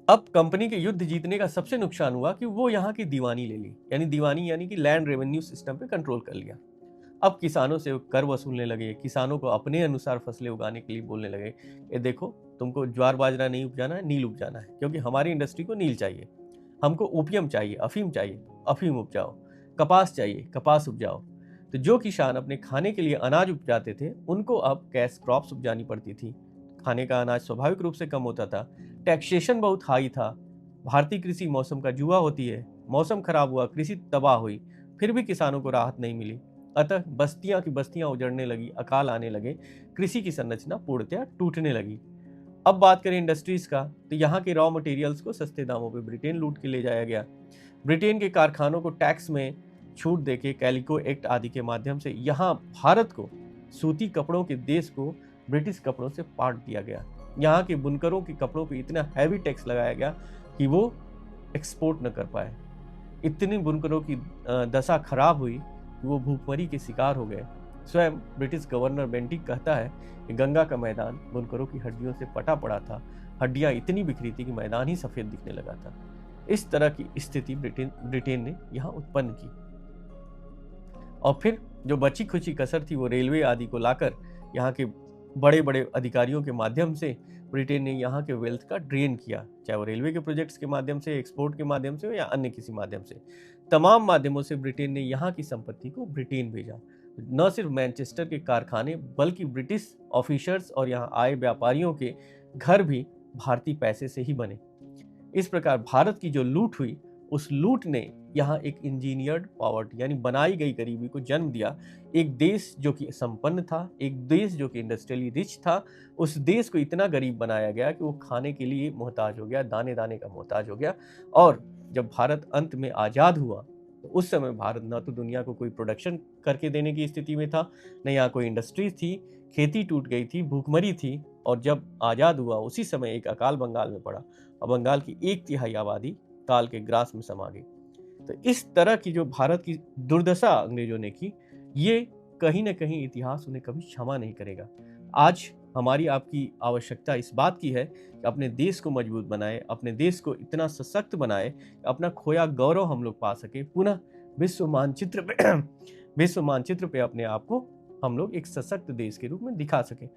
अब कंपनी के युद्ध जीतने का सबसे नुकसान हुआ कि वो यहाँ की दीवानी ले ली, यानी दीवानी यानी कि लैंड रेवेन्यू सिस्टम पे कंट्रोल कर लिया। अब किसानों से कर वसूलने लगे, किसानों को अपने अनुसार फसलें उगाने के लिए बोलने लगे, ये देखो तुमको ज्वार बाजरा नहीं उपजाना है, नील उपजाना है, क्योंकि हमारी इंडस्ट्री को नील चाहिए। हमको ओपियम चाहिए, अफीम उपजाओ। कपास चाहिए, कपास उपजाओ। तो जो किसान अपने खाने के लिए अनाज उपजाते थे, उनको अब कैश क्रॉप्स उपजानी पड़ती थी। खाने का अनाज स्वाभाविक रूप से कम होता था। टैक्सेशन बहुत हाई था। भारतीय कृषि मौसम का जुआ होती है। मौसम खराब हुआ, कृषि तबाह हुई, फिर भी किसानों को राहत नहीं मिली। अतः बस्तियां की बस्तियां उजड़ने लगी, अकाल आने लगे, कृषि की संरचना पूर्णतया टूटने लगी। अब बात करें इंडस्ट्रीज का, तो यहाँ के रॉ मटेरियल्स को सस्ते दामों पे ब्रिटेन लूट के ले जाया गया। ब्रिटेन के कारखानों को टैक्स में छूट देके कैलिको एक्ट आदि के माध्यम से यहाँ भारत को, सूती कपड़ों के देश को, ब्रिटिश कपड़ों से पाट दिया गया। यहाँ के बुनकरों के कपड़ों पे इतना हैवी टैक्स लगाया गया कि वो एक्सपोर्ट न कर पाए। इतनी बुनकरों की दशा खराब हुई कि वो भूखमरी के शिकार हो गए। स्वयं ब्रिटिश गवर्नर बेंटिक कहता है कि गंगा का मैदान बुनकरों की हड्डियों से पटा पड़ा था। हड्डियां इतनी बिखरी थी कि मैदान ही सफेद दिखने लगा था। इस तरह की स्थिति ब्रिटेन ने यहाँ उत्पन्न की। और फिर जो बची खुची कसर थी वो रेलवे आदि को लाकर यहाँ के बड़े बड़े अधिकारियों के माध्यम से ब्रिटेन ने यहाँ के वेल्थ का ड्रेन किया, चाहे वो रेलवे के प्रोजेक्ट्स के माध्यम से, एक्सपोर्ट के माध्यम से हो या अन्य किसी माध्यम से। तमाम माध्यमों से ब्रिटेन ने यहाँ की संपत्ति को ब्रिटेन भेजा। न सिर्फ मैनचेस्टर के कारखाने बल्कि ब्रिटिश ऑफिसर्स और यहाँ आए व्यापारियों के घर भी भारतीय पैसे से ही बने। इस प्रकार भारत की जो लूट हुई, उस लूट ने यहाँ एक इंजीनियर्ड पॉवर्टी यानी बनाई गई गरीबी को जन्म दिया। एक देश जो कि संपन्न था, एक देश जो कि इंडस्ट्रियली रिच था, उस देश को इतना गरीब बनाया गया कि वो खाने के लिए मोहताज हो गया, दाने दाने का मोहताज हो गया। और जब भारत अंत में आज़ाद हुआ तो उस समय भारत न तो दुनिया को कोई प्रोडक्शन करके देने की स्थिति में था, न यहाँ कोई इंडस्ट्रीज थी, खेती टूट गई थी, भूखमरी थी। और जब आज़ाद हुआ उसी समय एक अकाल बंगाल में पड़ा और बंगाल की 1/3 आबादी काल के ग्रास में समा गई। तो इस तरह की जो भारत की दुर्दशा अंग्रेजों ने की, ये कहीं ना कहीं इतिहास उन्हें कभी क्षमा नहीं करेगा। आज हमारी आपकी आवश्यकता इस बात की है कि अपने देश को मजबूत बनाए, अपने देश को इतना सशक्त बनाए, अपना खोया गौरव हम लोग पा सके पुनः। विश्व मानचित्र पे विश्व मानचित्र पे अपने आप को हम लोग एक सशक्त देश के रूप में दिखा सके।